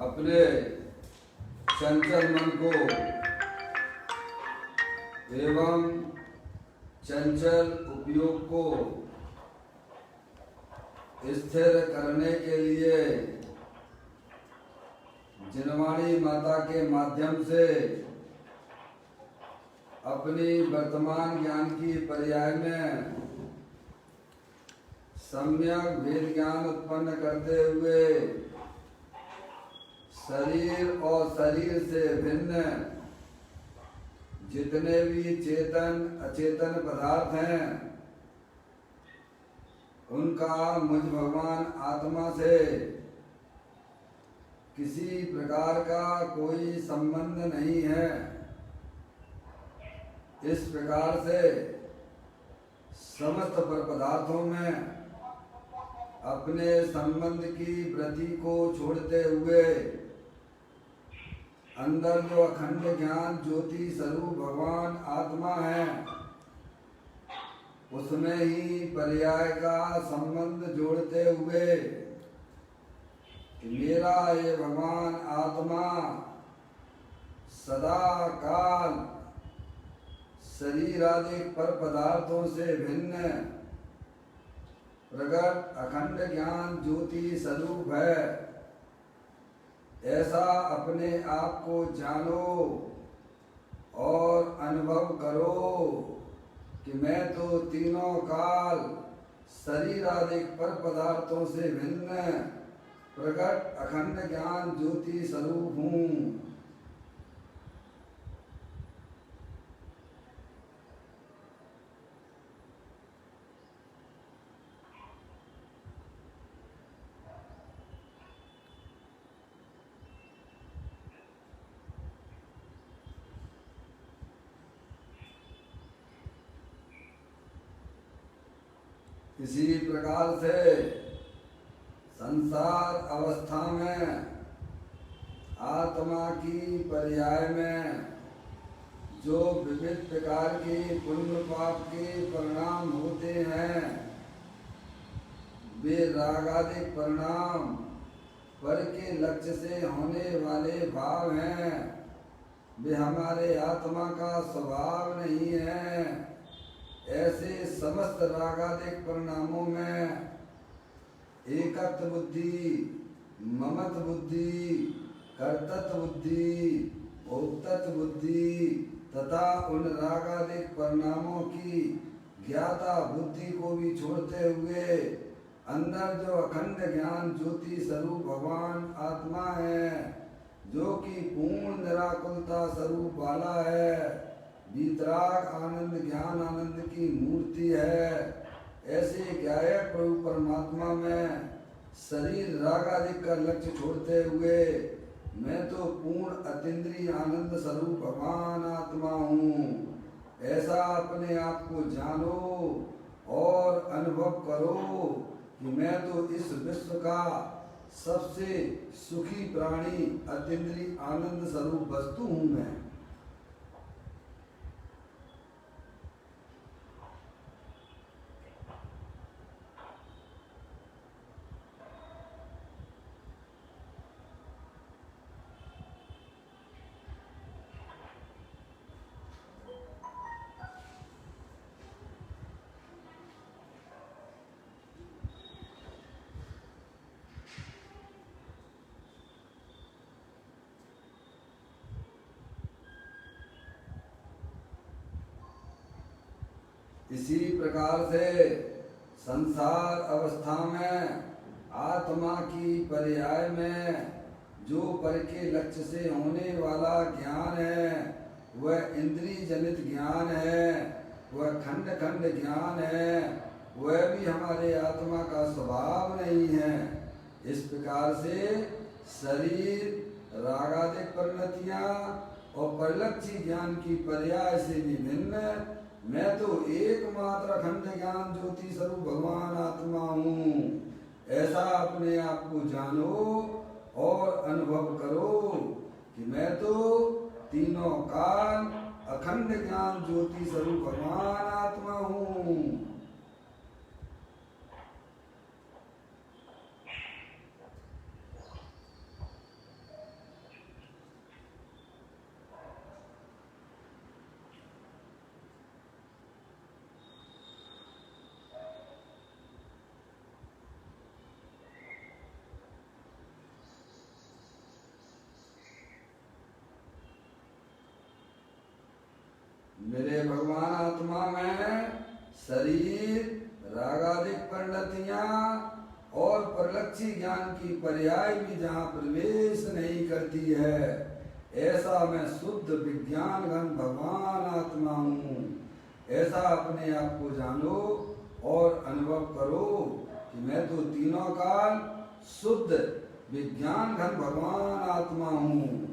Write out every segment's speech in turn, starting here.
अपने चंचल मन को एवं चंचल उपयोग को स्थिर करने के लिए जिनवाणी माता के माध्यम से अपनी वर्तमान ज्ञान की पर्याय में सम्यक वेद ज्ञान उत्पन्न करते हुए शरीर और शरीर से भिन्न जितने भी चेतन अचेतन पदार्थ हैं उनका मुझ भगवान आत्मा से किसी प्रकार का कोई संबंध नहीं है। इस प्रकार से समस्त पदार्थों में अपने संबंध की वृत्ति को छोड़ते हुए अंदर जो अखंड ज्ञान ज्योति स्वरूप भगवान आत्मा है उसमें ही पर्याय का संबंध जोड़ते हुए मेरा ये भगवान आत्मा सदा काल शरीर आदि पर पदार्थों से भिन्न प्रगट अखंड ज्ञान ज्योति स्वरूप है। ऐसा अपने आप को जानो और अनुभव करो कि मैं तो तीनों काल शरीर आदि पर पदार्थों से भिन्न प्रगट अखंड ज्ञान ज्योति स्वरूप हूँ। इसी प्रकार से संसार अवस्था में आत्मा की पर्याय में जो विविध प्रकार के पुण्य पाप के परिणाम होते हैं वे रागादिक परिणाम पर के लक्ष्य से होने वाले भाव हैं। वे हमारे आत्मा का स्वभाव नहीं है। ऐसे समस्त रागादिक परिणामों में एकत्व बुद्धि, ममत्व बुद्धि, कर्तृत्व बुद्धि, भोक्तृत्व बुद्धि तथा उन रागादिक परिणामों की ज्ञाता बुद्धि को भी छोड़ते हुए अंदर जो अखंड ज्ञान ज्योति स्वरूप भगवान आत्मा है जो कि पूर्ण निराकुलता स्वरूप वाला है, वीतराग आनंद ज्ञान आनंद की मूर्ति है। ऐसे ज्ञायक प्रभु परमात्मा में शरीर राग आदि का लक्ष्य छोड़ते हुए मैं तो पूर्ण अतीन्द्रिय आनंद स्वरूप भगवान आत्मा हूँ। ऐसा अपने आप को जानो और अनुभव करो कि मैं तो इस विश्व का सबसे सुखी प्राणी अतीन्द्रिय आनंद स्वरूप वस्तु हूँ। मैं इसी प्रकार से संसार अवस्था में आत्मा की पर्याय में जो पर के लक्ष्य से होने वाला ज्ञान है वह इंद्रिय जनित ज्ञान है, वह खंड खंड ज्ञान है, वह भी हमारे आत्मा का स्वभाव नहीं है। इस प्रकार से शरीर रागादिक परिणतियाँ और परिलक्षी ज्ञान की पर्याय से भी भिन्न मैं तो एकमात्र अखंड ज्ञान ज्योति स्वरूप भगवान आत्मा हूँ। ऐसा अपने आप को जानो और अनुभव करो कि मैं तो तीनों काल अखंड ज्ञान ज्योति स्वरूप भगवान आत्मा हूँ। भगवान आत्मा में शरीर, रागादिक परिणतियां और परलक्षी ज्ञान की पर्याय भी जहाँ प्रवेश नहीं करती है, ऐसा मैं शुद्ध विज्ञान घन भगवान आत्मा हूँ। ऐसा अपने आप को जानो और अनुभव करो कि मैं तो तीनों काल शुद्ध विज्ञान घन भगवान आत्मा हूँ।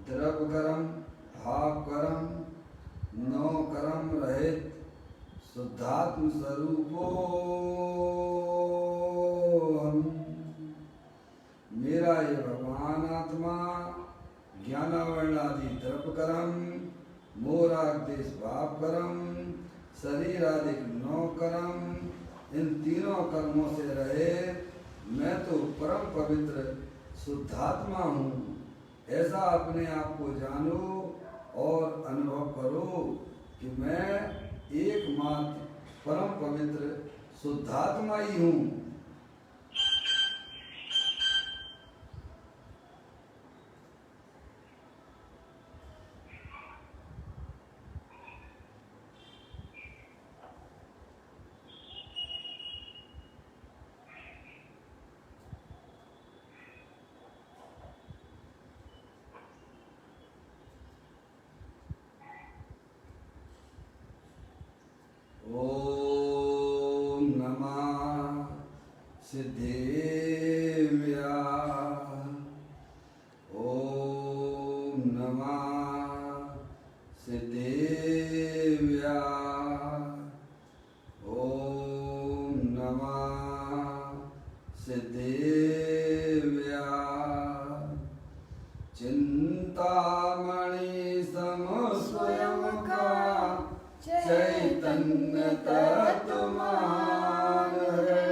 द्रव कर्म, भाव कर्म, नौ कर्म रहित शुद्धात्म स्वरूपो हम। मेरा ये भगवान आत्मा ज्ञानावरणादि द्रव कर्म, मोरादेश भाव कर्म, शरीर आदि नौ कर्म, इन तीनों कर्मों से रहे मैं तो परम पवित्र शुद्धात्मा हूँ। ऐसा अपने आप को जानो और अनुभव करो कि मैं एकमात्र परम पवित्र शुद्धात्मा ही हूँ। ओम नमः सिद्धेव्या। ओम नमः सिद्धेव्या। ओम नमः सिद्धेव्या। चिंतामणि सम स्वयं का चैतन्य तत्व महान है।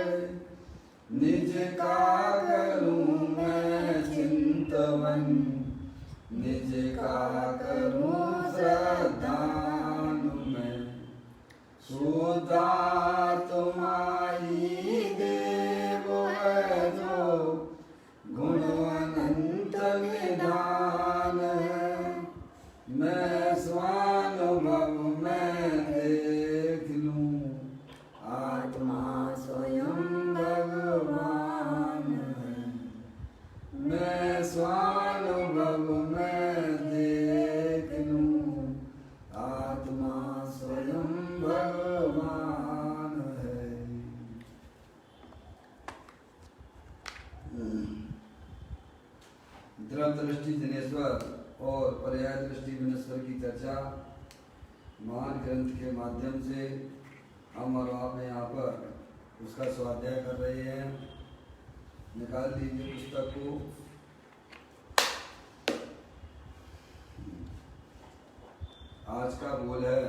निज का करूं मैं चिंतवन, निज का करूं श्रद्धानु मैं। शुद्धात्मा ही देव है जो गुण अनंत निधान है। मैं स्वानुभव में देख लूं आत्मा स्वयं भगवान है। मैं स्वानुभव में देख लूं आत्मा स्वयं भगवान है। द्रव दृष्टि जनेश्वर और पर्याय दृष्टि विनेश्वर की चर्चा महान ग्रंथ के माध्यम से हम और आप यहाँ पर उसका स्वाध्याय कर रहे हैं। निकाल लीजिए पुस्तक को। आज का बोल है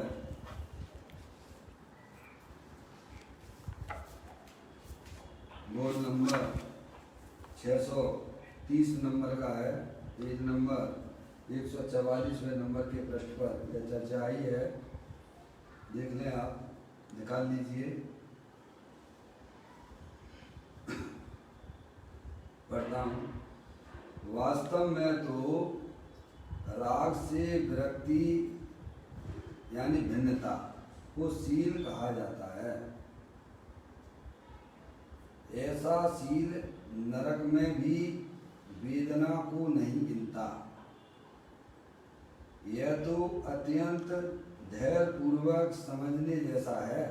बोल नंबर 630 नंबर का है, पेज नंबर 144वें नंबर के पृष्ठ पर यह चर्चा आई है। देख लें आप, निकाल लीजिए। पढ़ता हूँ। वास्तव में तो राग से विरक्ति यानी भिन्नता को शील कहा जाता है। ऐसा शील नरक में भी वेदना को नहीं गिनता। यह तो अत्यंत धैर्य पूर्वक समझने जैसा है।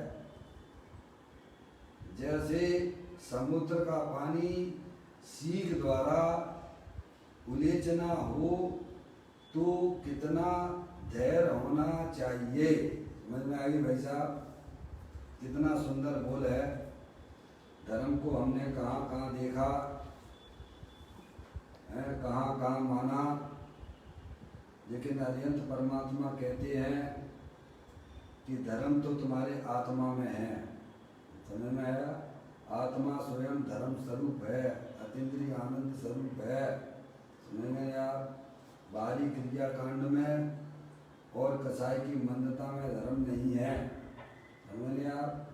जैसे समुद्र का पानी सीख द्वारा उलेचना हो तो कितना धैर्य होना चाहिए। समझ में आ गई भाई साहब? कितना सुंदर बोल है। धर्म को हमने कहाँ कहाँ देखा है, कहाँ कहाँ माना, लेकिन अरिहंत परमात्मा कहते हैं कि धर्म तो तुम्हारे आत्मा में है। समझ में आया? आत्मा स्वयं धर्म स्वरूप है। अतीन्द्रिय आनंद स्वरूप है। समझेंगे आप? बाहरी क्रिया कांड में और कसाई की मंदता में धर्म नहीं है। समझ लिया आप?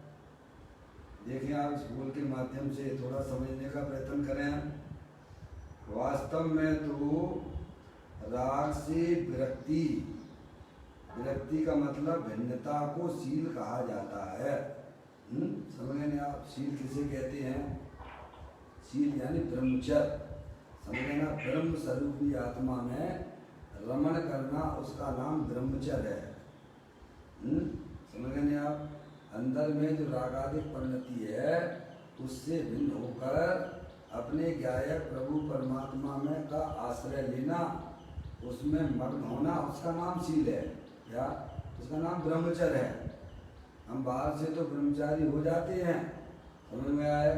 देखिए आप इस बोल के माध्यम से थोड़ा समझने का प्रयत्न करें। वास्तव में तो राग से विरक्ति, विरक्ति का मतलब भिन्नता को शील कहा जाता है। समझ लेंगे आप? शील किसे कहते हैं? शील यानी ब्रह्मचर्य। समझ लेना, ब्रह्म स्वरूपी आत्मा में रमण करना, उसका नाम ब्रह्मचर्य है। समझ लेंगे आप? अंदर में जो रागादिक परिणति है उससे भिन्न होकर अपने गायक प्रभु परमात्मा में का आश्रय लेना, उसमें मग्न होना, उसका नाम शील है। या उसका नाम ब्रह्मचर्य है। हम बाहर से तो ब्रह्मचारी हो जाते हैं, समझ में आए,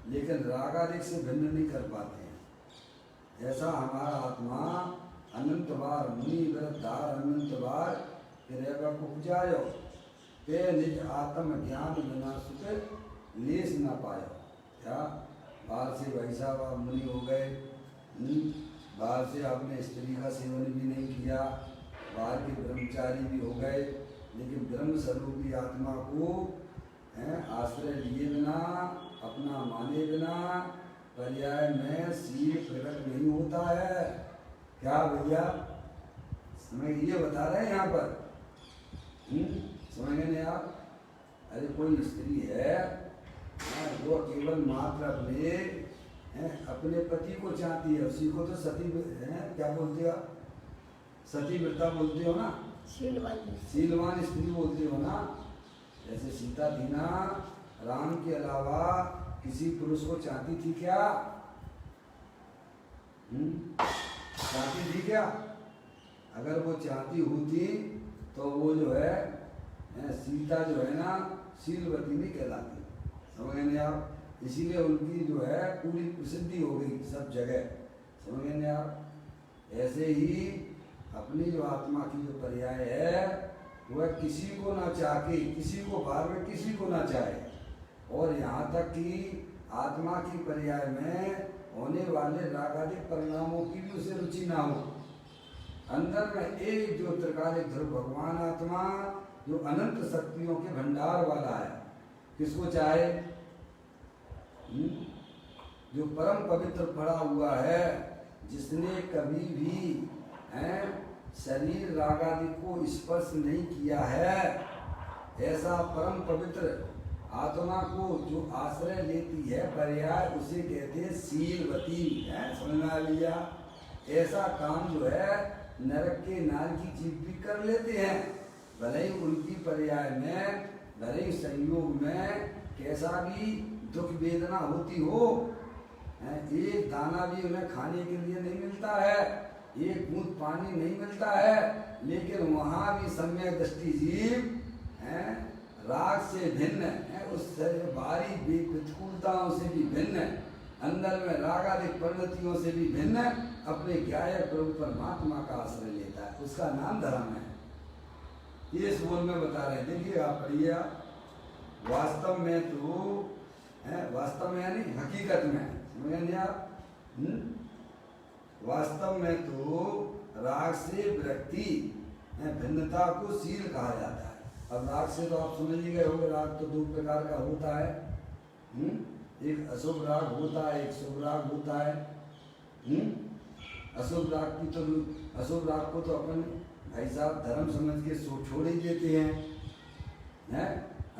लेकिन रागादिक से भिन्न नहीं कर पाते हैं। ऐसा हमारा आत्मा अनंत बार मुनि वृद्धार अनंत बार फिर को उपजायो ते निज आत्म ज्ञान बिना सुख लेस न पायो। क्या बाहर से भाई साहब आप मुनि हो गए, बाहर से आपने स्त्री का सेवन भी नहीं किया, बाहर के ब्रह्मचारी भी हो गए, लेकिन ब्रह्म स्वरूपी आत्मा को आश्रय लिए बिना, अपना माने बिना पर्याय में शील प्रकट नहीं होता है। क्या भैया समझ ये बता रहे हैं यहाँ पर? समझ नहीं आप? अरे कोई स्त्री है वो केवल मात्र अपने पति को चाहती है, उसी को तो सती क्या बोलते हो? सती व्रता बोलते हो ना, शीलवान स्त्री बोलते हो ना। जैसे सीता थी ना, राम के अलावा किसी पुरुष को चाहती थी क्या? चाहती थी क्या? अगर वो चाहती होती तो वो जो है सीता जो है ना शीलवती नहीं कहलाती। समझ गए आप? इसीलिए उनकी जो है पूरी प्रसिद्धि हो गई सब जगह। समझ गए आप? ऐसे ही अपनी जो आत्मा की जो पर्याय है वह किसी को ना चाहे, किसी को बाहर में किसी को ना चाहे, और यहाँ तक कि आत्मा की पर्याय में होने वाले रागादिक परिणामों की भी उसे रुचि ना हो। अंदर में एक जो त्रिकालिक ध्रुव भगवान आत्मा जो अनंत शक्तियों के भंडार वाला है, किसको चाहे? जो परम पवित्र पड़ा हुआ है, जिसने कभी भी शरीर रागादि को स्पर्श नहीं किया है, ऐसा परम पवित्र आत्मा को जो आश्रय लेती है पर्याय, उसे कहते हैं शीलवती। समझना लिया? ऐसा काम जो है नरक के नार की जीव भी कर लेते हैं, भले ही उनकी पर्याय में, भले ही संयोग में कैसा भी दुख वेदना होती हो, एक दाना भी उन्हें खाने के लिए नहीं मिलता है, एक बूंद पानी नहीं मिलता है, लेकिन वहाँ भी सम्यक दृष्टि जीव राग से भिन्न, उस बाहरी प्रतिकूलताओं से भी भिन्न, अंदर में रागादिक परिणतियों से भी भिन्न अपने ज्ञाय प्रभु परमात्मा का आश्रय लेता है। उसका नाम धर्म है। ये इस बोल में बता रहे। देखिए आप पढ़िए, वास्तव में तो वास्तव में यानी हकीकत में, समझेंगे आप? वास्तव में तो राग से विरक्ति भिन्नता को शील कहा जाता है। अब राग से तो आप समझ ही गए होंगे, राग तो दो प्रकार का होता है। एक अशुभ राग होता है, एक शुभ राग होता है। अशुभ राग की तो, अशुभ राग को तो अपन भाई साहब धर्म समझ के छोड़ ही देते हैं।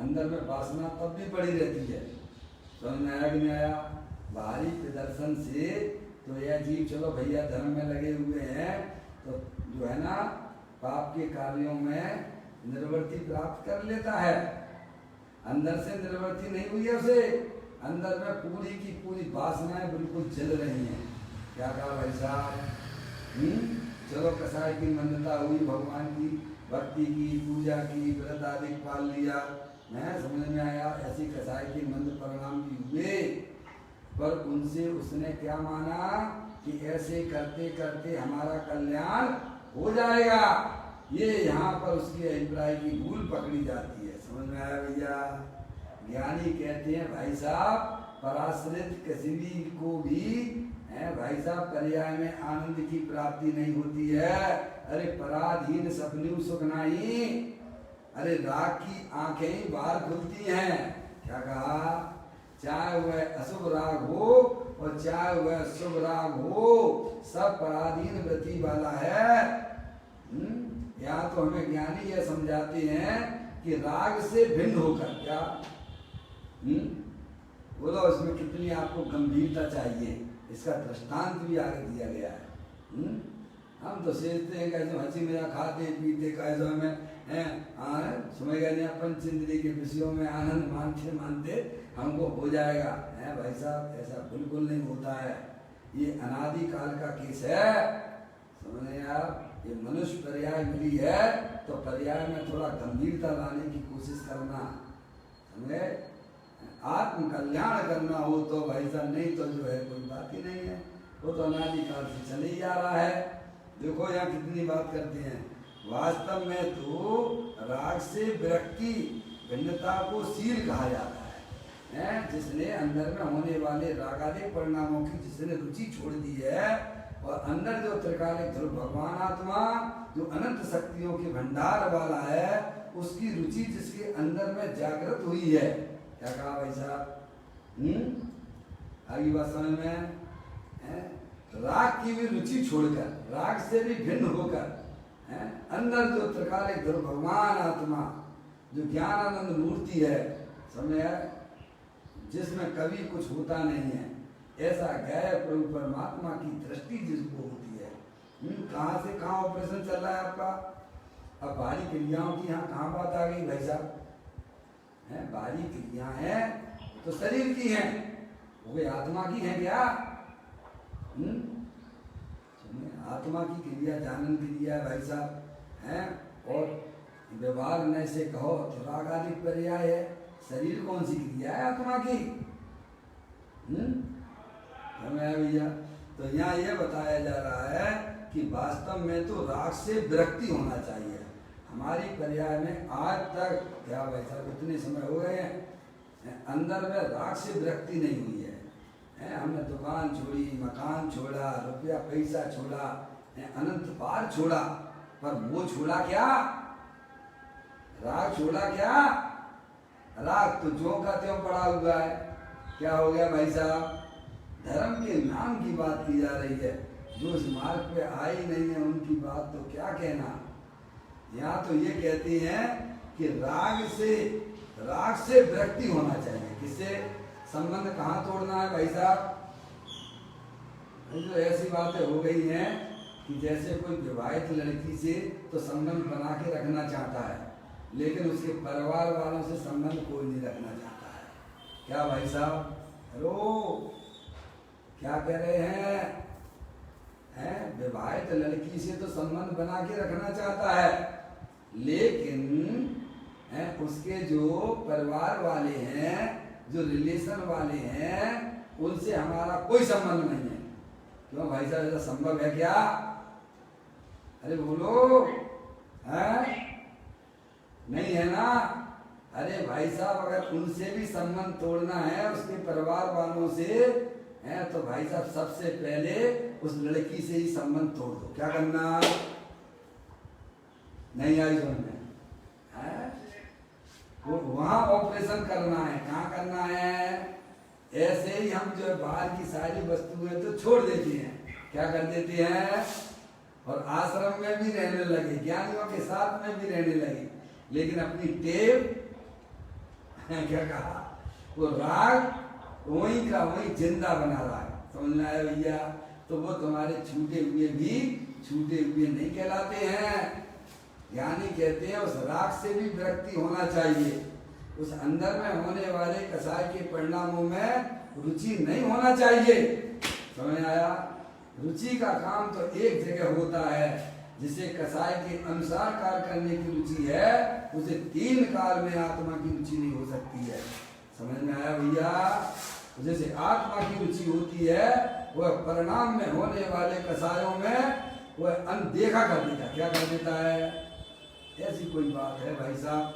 अंदर में वासना तब भी पड़ी रहती है। समझ में आया कि नहीं आया? बाहरी प्रदर्शन से तो यह जीव चलो भैया धर्म में लगे हुए हैं, तो जो है ना पाप के कार्यों में निर्वृत्ति प्राप्त कर लेता है। अंदर से निर्वृत्ति नहीं हुई है उसे, अंदर में पूरी की पूरी वासनाएं बिल्कुल जल रही हैं। क्या कहा भाई साहब? चलो कसाई की मंदता हुई, भगवान की भक्ति की, पूजा की, व्रत आदि पाल लिया, समझ में आया? ऐसी कसाई के मंद परिणाम भी हुए, पर उनसे उसने क्या माना कि ऐसे करते करते हमारा कल्याण हो जाएगा। ये यहाँ पर उसके अभिप्राय की भूल पकड़ी जाती है। समझ में आया भैया? ज्ञानी कहते हैं भाई साहब पराश्रित किसी भी को भी है भाई साहब पर्याय में आनंद की प्राप्ति नहीं होती है। अरे पराधीन सपनू सुख नाही, अरे राग की आंखें ही बाहर खुलती हैं। क्या कहा? चाहे वह अशुभ राग हो और चाहे वह शुभ राग हो, सब पराधीन वृत्ति वाला है। यहाँ तो हमें ज्ञानी यह समझाते हैं कि राग से भिन्न होकर क्या बोलो, इसमें कितनी आपको गंभीरता चाहिए, इसका दृष्टांत भी आगे दिया गया है। हम तो सोचते हैं कैसे हंसी मजाक खाते पीते कैसे हमें समय गए पंच इंद्रिय के विषयों में आनंद मानते मानते हमको हो जाएगा। है भाई साहब, ऐसा बिल्कुल नहीं होता है। ये अनादि काल का केस है, समझे आप। ये मनुष्य पर्याय मिली है तो पर्याय में थोड़ा गंभीरता लाने की कोशिश करना, समझे। आत्म कल्याण करना हो तो भाई साहब, नहीं तो जो है कोई बात ही नहीं है, वो तो अनादि काल से चले ही आ रहा है। देखो यहाँ कितनी बात करते हैं। वास्तव में तो राग से विरक्ति भिन्नता को शील कहा जाता है, जिसने अंदर में होने वाले रागादिक परिणामों की जिसने रुचि छोड़ दी है, और अंदर जो त्रिकालिक ध्रुव भगवान आत्मा जो अनंत शक्तियों के भंडार वाला है, उसकी रुचि जिसके अंदर में जागृत हुई है। क्या कहा भाई साहब? आगे बात समझ में है? राग की भी रुचि छोड़कर, राग से भी भिन्न होकर, अंदर जो त्रिकालिक ध्रुव भगवान आत्मा जो ज्ञानानंद मूर्ति है, समझे, जिसमें कभी कुछ होता नहीं है, ऐसा गैर प्रभु परमात्मा की दृष्टि जिसको होती है। कहाँ से कहाँ ऑपरेशन चल रहा है आपका। अब बाहरी क्रियाओं की यहाँ कहाँ बात आ गई भाई साहब? बाहरी क्रिया है तो शरीर की है, वो आत्मा की है क्या? आत्मा की क्रिया जानन क्रिया है भाई साहब, हैं। और व्यवहार न से कहो तो रागादिक पर्याय है। शरीर कौन सी क्रिया है? आत्मा की। भैया, तो यहाँ यह बताया जा रहा है कि वास्तव में तो राग से विरक्ति होना चाहिए। हमारी पर्याय में आज तक क्या भाई साहब इतने समय हो गए हैं, अंदर में राग से विरक्ति नहीं हुई है। हमने दुकान छोड़ी, मकान छोड़ा, रुपया पैसा छोड़ा, अनंत पार छोड़ा, पर वो छोड़ा क्या? राग छोड़ा क्या? राग तो जो का त्यों पड़ा हुआ है। क्या हो गया भाई साहब? धर्म के नाम की बात की जा रही है, जो इस मार्ग पे आई नहीं है उनकी बात तो क्या कहना। यहाँ तो ये कहते हैं कि राग से विरक्ति होना चाहिए। किससे संबंध कहाँ तोड़ना है भाई साहब? जो ऐसी बातें हो गई हैं कि जैसे कोई विवाहित लड़की से तो संबंध बना के रखना चाहता है, लेकिन उसके परिवार वालों से संबंध कोई नहीं रखना चाहता है। क्या भाई साहब? हेलो, क्या कह रहे हैं? विवाहित लड़की से तो संबंध बना के रखना चाहता है, लेकिन उसके जो परिवार वाले हैं, जो रिलेशन वाले हैं, उनसे हमारा कोई संबंध नहीं है। क्यों भाई साहब, ऐसा संभव है क्या? अरे बोलो, नहीं है ना? अरे भाई साहब, अगर उनसे भी संबंध तोड़ना है, उसके परिवार वालों से है, तो भाई साहब सबसे पहले उस लड़की से ही संबंध तोड़ दो। क्या करना? नहीं आई समझ में? वो वहां ऑपरेशन करना है। कहाँ करना है? ऐसे ही हम जो बाहर की सारी वस्तुएं तो छोड़ देते हैं, क्या कर देते हैं, और आश्रम में भी रहने लगे, ज्ञानियों के साथ में भी रहने लगे, लेकिन अपनी टेप क्या कहा, वो राग वही का वही जिंदा बना रहा है। समझ में आया भैया? तो वो तुम्हारे छूटे हुए भी छूटे हुए नहीं कहलाते हैं। ज्ञानी कहते हैं उस राग से भी विरक्ति होना चाहिए, उस अंदर में होने वाले कसाय के परिणामों में रुचि नहीं होना चाहिए। समझ आया? रुचि का काम तो एक जगह होता है, जिसे कसाय के अनुसार कार्य करने की रुचि है, उसे 3 काल में आत्मा की रुचि नहीं हो सकती है। समझ में आया भैया? जैसे आत्मा की रुचि होती है, वह परिणाम में होने वाले कसायों में वह अनदेखा कर देता। क्या कर देता है? ऐसी कोई बात है भाई साहब?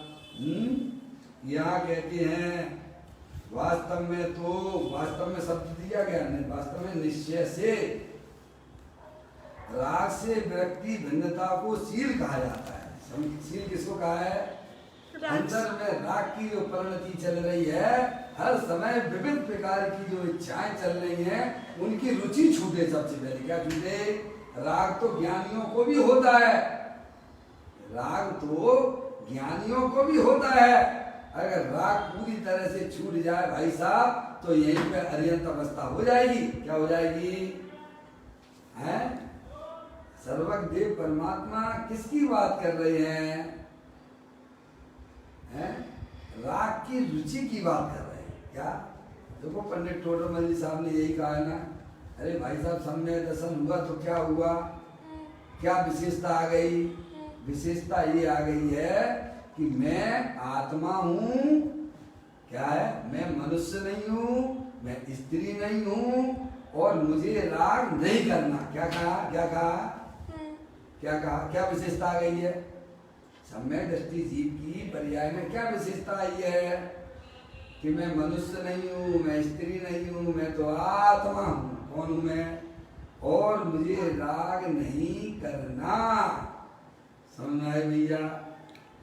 यहाँ कहते हैं वास्तव में शब्द दिया गया नहीं, वास्तव में निश्चय से राग से विरक्ति भिन्नता को शील कहा जाता है। शील किसको कहा है? अंदर में राग की जो परिणति चल रही है, हर समय विभिन्न प्रकार की जो इच्छाएं चल रही हैं, उनकी रुचि छूटे। सबसे पहले क्या छूटे? राग तो ज्ञानियों को भी होता है, राग तो ज्ञानियों को भी होता है। अगर राग पूरी तरह से छूट जाए भाई साहब, तो यहीं पे अरिहंत अवस्था हो जाएगी। क्या हो जाएगी? हैं? सर्वज्ञ परमात्मा किसकी बात कर रहे हैं? राग की रुचि की बात कर रहे हैं। क्या देखो, पंडित टोडरमल जी साहब ने यही कहा है ना, अरे भाई साहब सम्यक दर्शन हुआ तो क्या हुआ? क्या विशेषता आ गई? विशेषता ये आ गई है कि मैं आत्मा हूँ। क्या है? मैं मनुष्य नहीं हूँ, मैं स्त्री नहीं हूँ, और मुझे राग नहीं करना। क्या कहा? क्या कहा? क्या कहा? क्या विशेषता आ गई है? सम्यक दृष्टि जीव की पर्याय में क्या विशेषता आई है कि मैं मनुष्य नहीं हूँ, मैं स्त्री नहीं हूँ, मैं तो आत्मा हूँ। कौन हूँ मैं? और मुझे राग नहीं करना। समझ में आए भैया?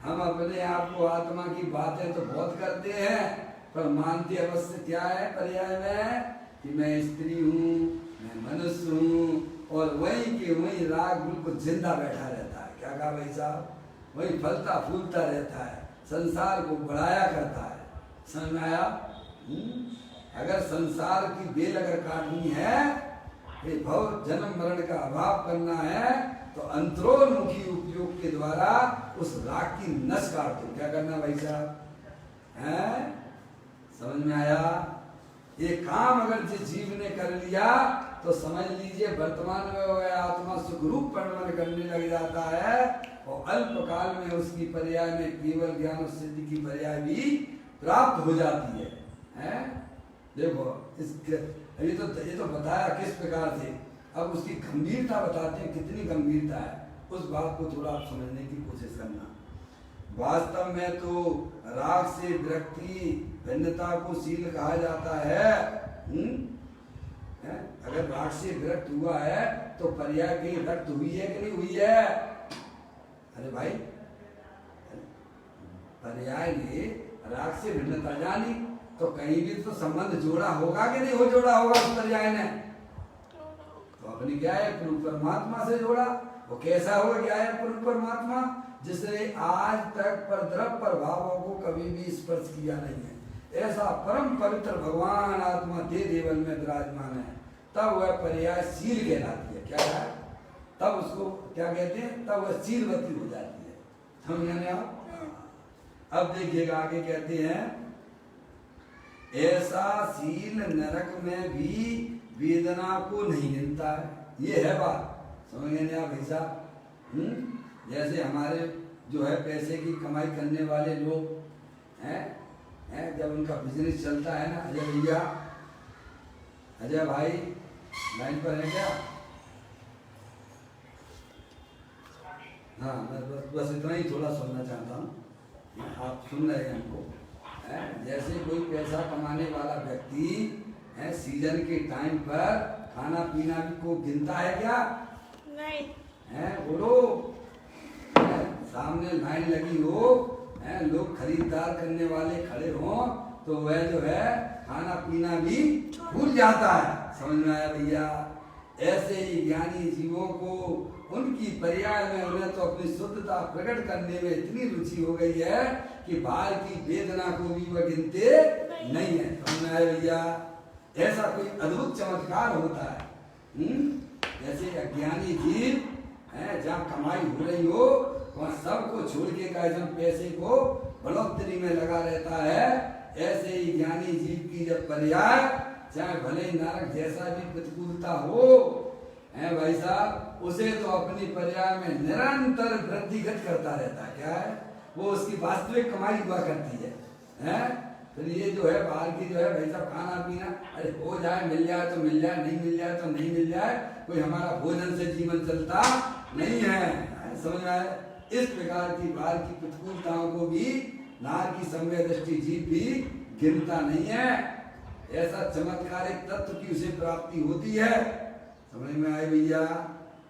हम अपने आप को आत्मा की बातें तो बहुत करते हैं, पर मानते अवश्य क्या है पर्याय में कि मैं स्त्री हूँ, मैं मनुष्य हूँ, और वहीं के वहीं राग बिल्कुल जिंदा बैठा रहता है। क्या कहा भाई साहब? वही फलता फूलता रहता है, संसार को बढ़ाया करता है। समझ में आया? अगर संसार की बेल अगर काटनी है, ये भव जन्म मरण का अभाव करना है, तो अंतरोन्मुखी उपयोग के द्वारा उस राग की नस काट दो। क्या करना भाई साहब? हैं? समझ में आया? ये काम अगर जिस जीव ने कर लिया, तो समझ लीजिए वर्तमान में वह आत्मा सुखरूप परिणमन करने लग जाता है, और अल्प काल में उसकी पर्याय में केवल ज्ञान सिद्धि की पर्याय भी प्राप्त हो जाती है। हैं? देखो ये तो बताया किस प्रकार से, अब उसकी गंभीरता बताते हैं, कितनी गंभीरता है। उस बात को थोड़ा आप समझने की कोशिश करना। वास्तव में तो राग से विरक्ति भिन्नता को शील कहा जाता है। अगर राग से विरक्त हुआ है, तो पर्याय की रक्त हुई है कि नहीं हुई है? अरे भाई, पर्याय ने राग से भिन्नता जानी, तो कहीं भी तो संबंध जोड़ा होगा कि नहीं हो जोड़ा होगा उस पर्याय ने? तो अपनी क्या है? पूर्ण परमात्मा से जोड़ा। वो कैसा होगा? क्या है पूर्ण परमात्मा? जिसने आज तक पर द्रव्य प्रभावों को कभी भी स्पर्श किया नहीं है, ऐसा परम पवित्र भगवान आत्मा दे देवल में विराजमान है, तब वह पर्याय शील कहलाती है। क्या है? तब उसको क्या कहते हैं? तब वह शीलवती हो जाती है। समझ आप? अब देखिएगा आगे कहते हैं, ऐसा शील नरक में भी वेदना को नहीं गिनता है। ये है बात। समझ गए आप भाई साहब? जैसे हमारे जो है पैसे की कमाई करने वाले लोग हैं, जब उनका बिजनेस चलता है ना, अजय भैया, अजय भाई लाइन पर है क्या? हाँ, मैं बस इतना ही थोड़ा सुनना चाहता हूँ, आप सुन रहे हैं हमको। जैसे कोई पैसा कमाने वाला व्यक्ति है, सीजन के टाइम पर खाना पीना भी को गिनता है क्या? नहीं है? बोलो। सामने लाइन लगी हो, लोग खरीदार करने वाले खड़े हों, तो वह जो है खाना पीना भी भूल जाता है। समझ में आया भैया? ऐसे ही ज्ञानी जीवों को उनकी पर्याय में उन्हें तो अपनी शुद्धता प्रकट करने में इतनी रुचि हो गई है कि बाहर की वेदना को भी वह गिनते नहीं है। समझ में आया भैया? ऐसा कोई अद्भुत चमत्कार होता है। जैसे अज्ञानी जीव है, जहाँ कमाई हो रही हो वहाँ सबको छोड़ के जब पैसे को बढ़ोतरी में लगा रहता है, ऐसे ही ज्ञानी जीव की जब पर्याय, चाहे भले ही नरक जैसा भी प्रतिकूलता हो, है भाई साहब, उसे तो अपनी पर्याय में निरंतर वृद्धिगत करता रहता है। क्या है? वो उसकी वास्तविक कमाई हुआ करती है। फिर ये जो है बाहर की जो है भाई साहब खाना पीना, अरे हो जाए, मिल जाए तो मिल जाए, नहीं मिल जाए तो नहीं मिल जाए, कोई हमारा भोजन से जीवन चलता नहीं है। समझ में आए? इस प्रकार की बाहर की प्रतिकूलताओं को भी नार की सम्यक दृष्टि जीव भी गिनता नहीं है। ऐसा चमत्कारिक तत्व की उसे प्राप्ति होती है। समझ में आए भैया?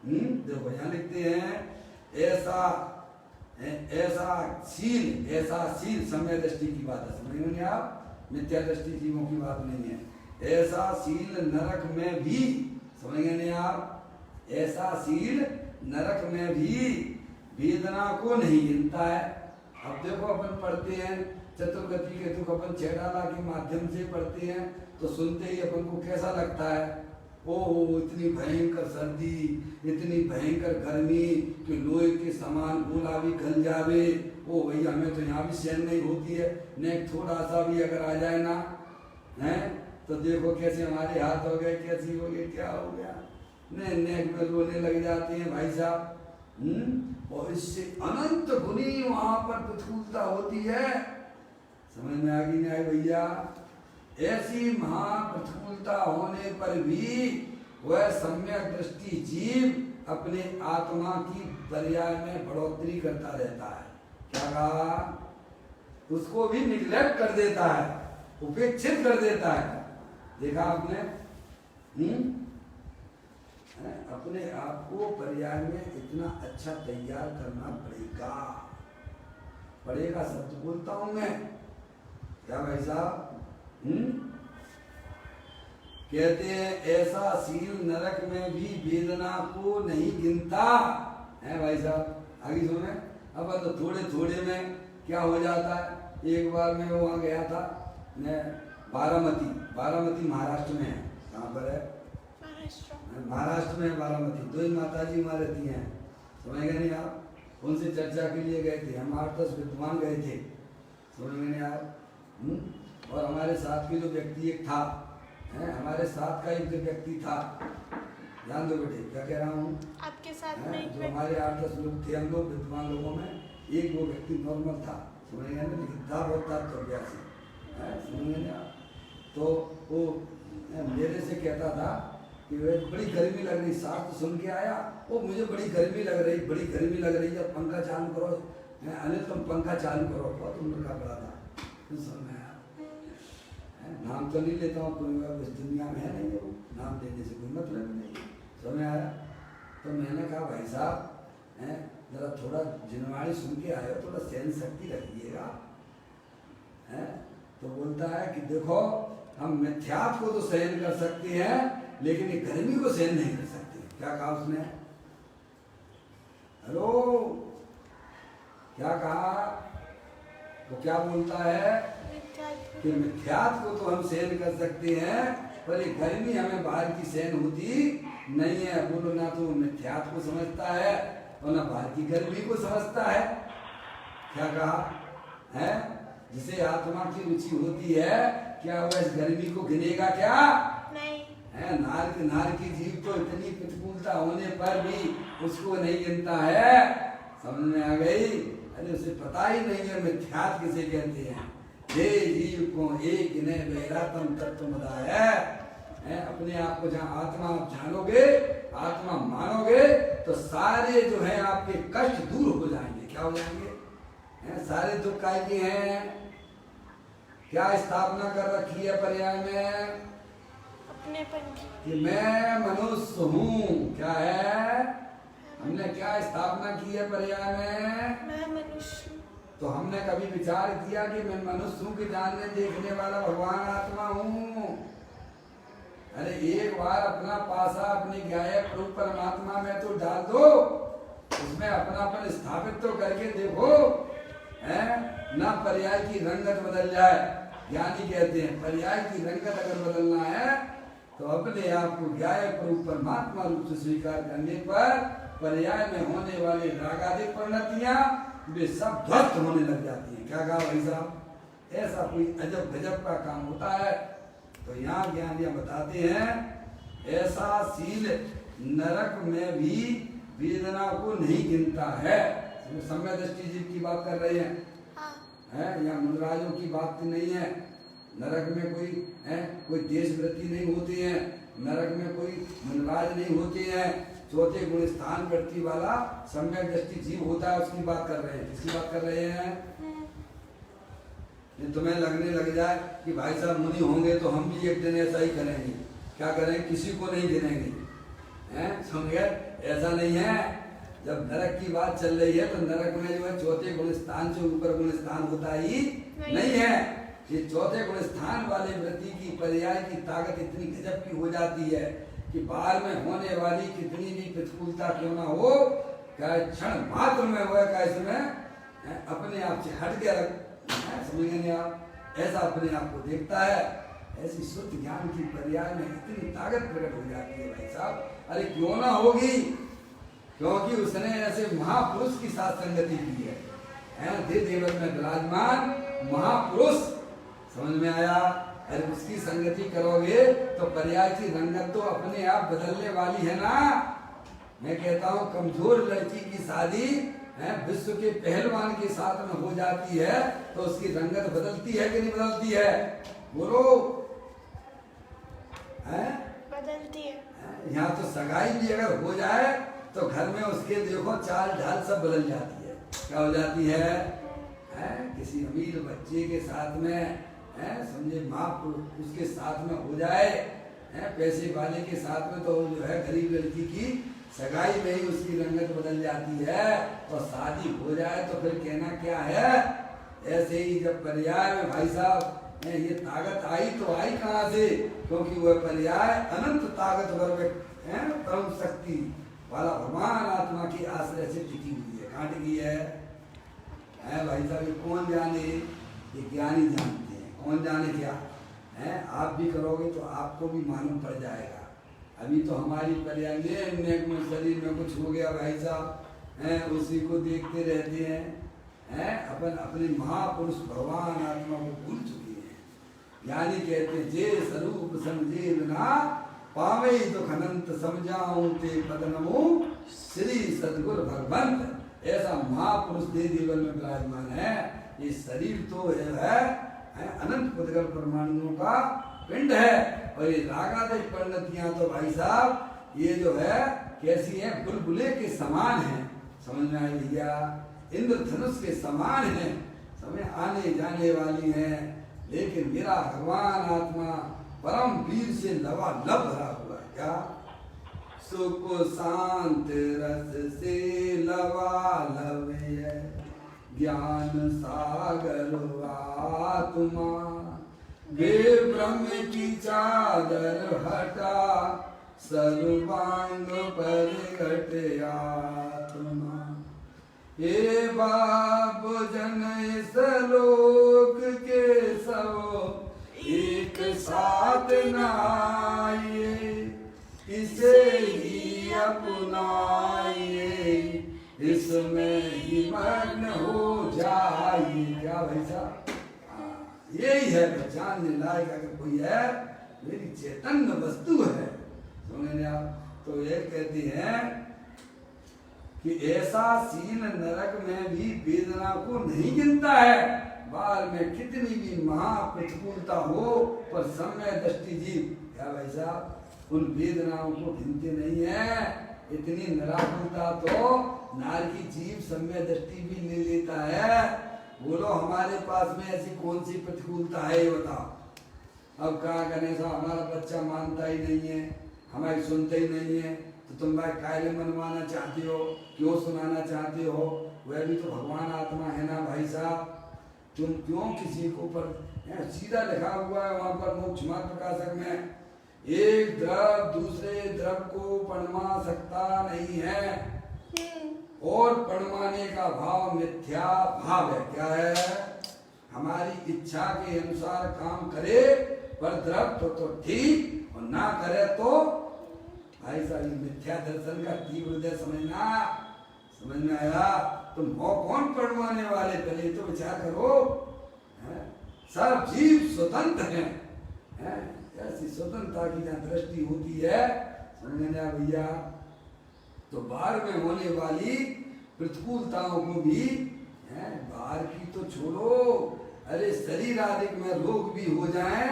देखो यहाँ लिखते हैं ऐसा शील समय दृष्टि की बात है। समझ में आप? मिथ्या दृष्टि जीवों की बात नहीं है। ऐसा शील नरक में भी, समझ गए नहीं आप? ऐसा शील नरक में भी वेदना को नहीं गिनता है। अब देखो अपन पढ़ते हैं चतुर्गति के दुख, अपन छेड़ाला के माध्यम से पढ़ते हैं तो सुनते ही अपन को कैसा लगता है? ओ इतनी भयंकर सर्दी, इतनी भयंकर गर्मी कि लोहे के समान गोला भी गल जावे। ओ भैया हमें तो यहाँ भी सहन नहीं होती है। नेक थोड़ा सा भी अगर आ जाए ना है तो देखो कैसे हमारे हाथ हो गए, कैसी हो गई, क्या हो गया, नेक में रोने लग जाते हैं भाई साहब। और इससे अनंत गुनी वहां पर प्रतिकूलता होती है। समझ में आ गई नहीं आई भैया? ऐसी महाप्रतिकूलता होने पर भी वह सम्यक दृष्टि जीव अपने आत्मा की पर्याय में बढ़ोतरी करता रहता है। क्या कहा? उसको भी निग्लेक्ट कर देता है, उपेक्षित कर देता है। देखा आपने? अपने आप को पर्याय में इतना अच्छा तैयार करना पड़ेगा। सत्य बोलता हूं मैं, क्या भाई साहब? कहते हैं ऐसा शील नरक में भी वेदना को नहीं गिनता है। भाई साहब आगे सुने। अब तो थोड़े थोड़े में क्या हो जाता है। एक बार मैं वहां गया था, मैं बारामती महाराष्ट्र में है। कहाँ पर है? महाराष्ट्र में बारामती। दो ही माता जी वहाँ रहती हैं। समझ गए नहीं आप? उनसे चर्चा के लिए गए थे हम, 8-10 विद्वान गए थे। समझ गए नहीं आप? और हमारे साथ के जो व्यक्ति एक था, हमारे साथ का एक जो व्यक्ति था, ध्यान दो बेटे क्या कह रहा हूँ, आपके साथ में जो हमारे 8-10 लोग थे, हम लोग विद्वान लोगों में एक वो व्यक्ति नॉर्मल था। समझ गए ना? लेकिन था बहुत था तो अभ्यासी। समझ गए आप? तो वो मेरे से कहता था कि बड़ी गर्मी लग रही, शास्त्र सुन के आया, वो मुझे बड़ी गर्मी लग रही है, पंखा चालू करो। अनिल तुम पंखा चालू करो। बहुत उम्र का बड़ा था, समझ आया। नाम तो नहीं लेता हूँ, कोई इस दुनिया में है नहीं, वो नाम लेने से कोई मतलब नहीं। समझ आया? तो मैंने कहा भाई साहब जरा थोड़ा जिनवाणी सुन के आए हो, थोड़ा सहन शक्ति रखिएगा। तो बोलता है कि देखो हम मिथ्यात्व को तो सहन कर सकते हैं लेकिन ये गर्मी को सहन नहीं कर सकते। क्या कहा उसने? हेलो, क्या कहा? तो क्या बोलता है कि मिथ्यात्व को तो हम सहन कर सकते हैं पर ये गर्मी हमें बाहर की सहन होती नहीं है। बोलो ना तो मिथ्यात्व को समझता है और ना बाहर की गर्मी को समझता है। क्या कहा है? जिसे आत्मा की रुचि होती है, क्या वह इस गर्मी को गिनेगा? क्या नहीं है? नार की जीव तो इतनी प्रतिकूलता होने पर भी उसको नहीं गिनता है। समझ में आ गई? अरे उसे पता ही नहीं है मिथ्यात्व किसे कहते हैं। हे जीव को एक ने वैरातम तत्व बताया है। अपने आप को जहाँ आत्मा आप जानोगे, आत्मा मानोगे तो सारे जो है आपके कष्ट दूर हो जाएंगे। क्या हो जाएंगे? सारे दुख काय के हैं? क्या स्थापना कर रखी है पर्याय में? अपनेपन की। कि मैं मनुष्य हूँ। क्या है? हमने क्या स्थापना की है पर्याय में? मैं मनुष्य। तो हमने कभी विचार किया कि मैं मनुष्य हूँ कि जानने देखने वाला भगवान आत्मा हूँ? अरे एक बार अपना पासा अपने गायक रूप परमात्मा में तो डाल दो, उसमें अपनापन स्थापित तो करके देखो। ना पर्याय की रंगत बदल जाए। ज्ञानी कहते हैं पर्याय की रंगत अगर बदलना है तो अपने आप को गायक रूप परमात्मा रूप से स्वीकार करने पर पर्याय में होने वाले रागादिक परिणतियां वे सब ध्वस्त होने लग जाती हैं। क्या कहा भाई साहब? ऐसा कोई अजब गजब का काम होता है। तो यहाँ ज्ञानियां बताते हैं ऐसा शील नरक में भी वेदना को नहीं गिनता है। सम्यक दृष्टि जीव की बात कर रहे हैं, या मुनराजों की बात नहीं है। नरक में कोई देश वृत्ति नहीं होती है, नरक में कोई मुनराज नहीं होते हैं। चौथे गुण स्थान वृत्ति वाला सम्यक दृष्टि जीव होता है, उसकी बात कर रहे हैं। किसकी बात कर रहे हैं? नहीं तुम्हें लगने लग जाए कि भाई साहब मुनि होंगे तो हम भी एक दिन ऐसा ही करेंगे, क्या करें, किसी को नहीं गिनेंगे, हैं, समझ गए? ऐसा नहीं है। जब नरक की बात चल रही है तो नरक में जो है चौथे गुण स्थान से ऊपर गुण स्थान होता ही नहीं है। ये चौथे गुण स्थान वाले व्रती की पर्याय की ताकत इतनी गजब की हो जाती है कि बाहर में होने वाली कितनी भी प्रतिकूलता क्यों ना हो, क्या क्षण मात्र में हो, क्या इसमें अपने आप से हट गया, समझ गए नहीं आप, ऐसा अपने आप को देखता है। ऐसी शुद्ध ज्ञान की पर्याय में इतनी ताकत प्रकट हो जाती है भाई साहब। अरे क्यों ना होगी, क्योंकि उसने ऐसे महापुरुष की साथ संगति की है, देवल में विराजमान महापुरुष, समझ में आया? अरे उसकी संगति करोगे तो पर्याय की रंगत तो अपने आप बदलने वाली है ना। मैं कहता हूँ कमजोर लड़की की शादी विश्व के पहलवान के साथ में हो जाती है तो उसकी रंगत बदलती है कि नहीं बदलती है? बोलो। बदलती है। यहाँ तो सगाई भी अगर हो जाए तो घर में उसके देखो चाल ढाल सब बदल जाती है। क्या हो जाती है? किसी अमीर बच्चे के साथ में समझे माँ उसके साथ में हो जाए, पैसे वाले के साथ में तो जो है गरीब लड़की की सगाई में ही उसकी रंगत बदल जाती है, और शादी हो जाए तो फिर कहना क्या है। ऐसे ही जब पर्याय में भाई साहब ये ताकत आई तो आई कहाँ से? क्योंकि वह पर्याय अनंत ताकतवर परम शक्ति वाला भगवान आत्मा की आश्रय से टिकी हुई है। कहाँ टिकी है? भाई साहब ये कौन जाने, ये ज्ञानी जानते हैं, कौन जाने क्या है। आप भी करोगे तो आपको भी मालूम पड़ जाएगा। अभी तो हमारी पर्याय में शरीर में कुछ हो गया भाई साहब, उसी को देखते रहते हैं, अपन अपने महापुरुष भगवान आत्मा को भूल चुके हैं। ज्ञानी कहते हैं जे स्वरूप समझे बिना पावे दुख अनंत समझाऊं ते पद नमो श्री सदगुरु भगवंत। ऐसा महापुरुष देवल में विराजमान है। ये शरीर तो है अनंत पुद्गल परमाणुओं का पिंड है, और ये रागादय परिणतियां तो भाई साहब ये जो है कैसी है, बुलबुले के समान है। समझ में आई भैया? इंद्रधनुष के समान है, समय आने जाने वाली है। लेकिन मेरा भगवान आत्मा परम वीर से लबालब भरा हुआ है। क्या? सुख शांत रस से लबालब है, ज्ञान सागर आत्मा वे ब्रह्म की चादर हटा, सर्वांग पर घट आत्मा। हे बाप जन इस लोक के सब एक साथ नाइए, इसे ही अपनाइए, इसमें ही मग्न हो जाइए। क्या भाई साहब? यही है पहचानने लायक अगर कोई है, मेरी चैतन्य वस्तु है। समझे आप? तो ये कहते हैं कि ऐसा सीन नरक में भी वेदना को नहीं गिनता है। बाल में कितनी भी महाप्रतिकूलता हो पर समय दृष्टि जीव, क्या भाई साहब, उन वेदनाओं को गिनते नहीं है। इतनी निराकुलता तो नार की जीव समय दृष्टि भी ले लेता है। बोलो हमारे पास में ऐसी कौन सी प्रतिकूलता है ये बताओ। अब कहा करने से हमारा बच्चा मानता ही नहीं है, हमारी सुनते ही नहीं है, तो तुम भाई कायले मनवाना चाहते हो, क्यों सुनाना चाहते हो? वह भी तो भगवान आत्मा है ना भाई साहब। तुम क्यों किसी को पर सीधा लिखा हुआ है वहां पर मोक्ष मार्ग प्रकाशक में, एक द्रव दूसरे द्रव को परमा सकता नहीं है, और पढ़वाने का भाव मिथ्या भाव है। क्या है? हमारी इच्छा के अनुसार काम करे पर द्रव तो ठीक, और ना करे तो भाई साहब मिथ्या दर्शन का तीव्र हृदय समझना। समझ में आया? तुम हो कौन पढ़वाने वाले? पहले तो विचार करो। सब जीव स्वतंत्र हैं, ऐसी स्वतंत्रता की जहाँ दृष्टि होती है, समझ में आया भैया? तो बाहर में होने वाली प्रतिकूलताओं को भी बाहर की तो छोड़ो, अरे शरीर आदि में रोग भी हो जाए,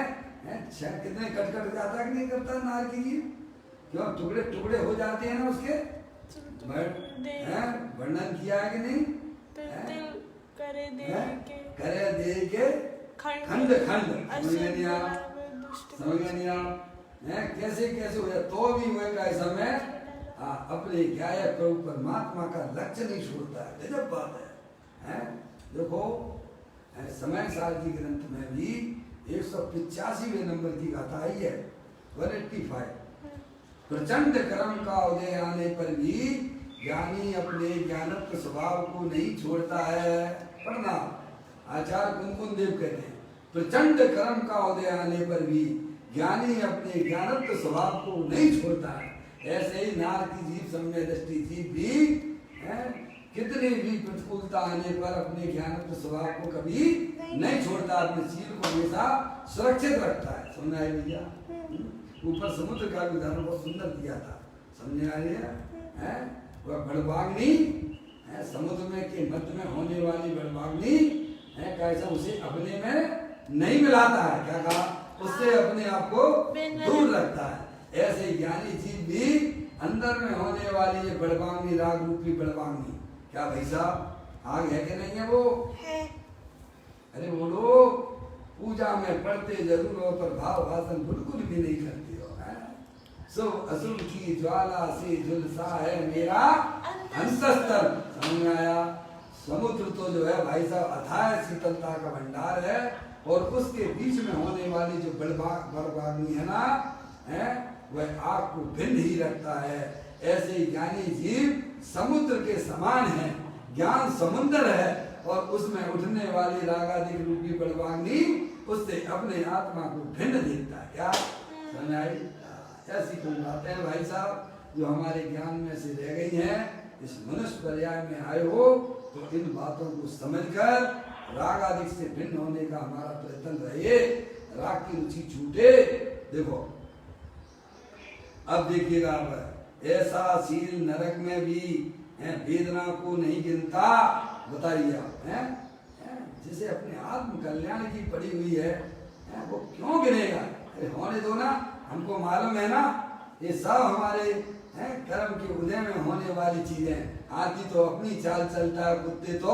कितने कट जाता कि नहीं करता नार की जीव? क्यों टुकड़े टुकड़े हो जाते हैं ना उसके, वर्णन किया है कि नहीं? करे दे के खंड खंड समझ में नहीं आया, समझ में नहीं आया है कैसे कैसे हो जाए तो भी हुए का समय अपने गायक प्रभु परमात्मा का लक्ष्य नहीं छोड़ता है। गजब बात है देखो समय साल की ग्रंथ में भी 185वें नंबर की गाथा आई है 185। प्रचंड कर्म का उदय आने पर भी ज्ञानी अपने ज्ञानत्व स्वभाव को नहीं छोड़ता है। पढ़ना आचार्य कुंकुन देव कहते हैं प्रचंड कर्म का उदय आने पर भी ज्ञानी अपने ज्ञानत्व स्वभाव को नहीं छोड़ता है। ऐसे ही नार की जीव सम्य दृष्टि जीव भी कितनी भी प्रतिकूलता आने पर अपने ज्ञानत्व स्वभाव को कभी नहीं छोड़ता, अपने शील को हमेशा सुरक्षित रखता है। समझ आए भैया? ऊपर समुद्र का भी उदाहरण बहुत सुंदर दिया था, समझ आ रही है? वह बड़वाग्नि समुद्र में के मध्य में होने वाली बड़वाग्नि कैसा उसे अपने में नहीं मिलाता है, क्या कहा, उससे अपने आप को दूर रखता है। ऐसे ज्ञानी जीव भी अंदर में होने वाली ये बड़वाग्नि राग रूपी बड़वाग्नि, क्या भाई साहब आग है कि नहीं है वो है? अरे बोलो पूजा में पढ़ते जरूर हो पर भाव भाषण बिल्कुल भी नहीं करते हो। सो असुर की ज्वाला से झुलसा है मेरा अंतस्तर। समझ में आया? समुद्र तो जो है भाई साहब अथाह शीतलता का भंडार है और उसके बीच में होने वाली जो बड़वाग्नि है ना वह आग को भिन्न ही रखता है। ऐसे ही ज्ञानी जीव समुद्र के समान है, ज्ञान समुद्र है और उसमें उठने वाली रागादिक रूपी बड़वाग्नि उससे अपने आत्मा को भिन्न देखता है। क्या समझ आई? ऐसी कोई बातें हैं भाई साहब जो हमारे ज्ञान में से रह गई हैं। इस मनुष्य पर्याय में आए हो तो इन बातों को समझकर राग आदि से भिन्न होने का हमारा प्रयत्न रहे, राग की रुचि छूटे। देखो अब देखिएगा, आप ऐसा शील नरक में भी वेदना को नहीं गिनता। बताइए आप जिसे अपने आत्म कल्याण की पड़ी हुई है वो क्यों गिनेगा? अरे होने दो ना, हमको मालूम है ना ये सब हमारे कर्म के उदय में होने वाली चीजें। हाथी तो अपनी चाल चलता है, कुत्ते तो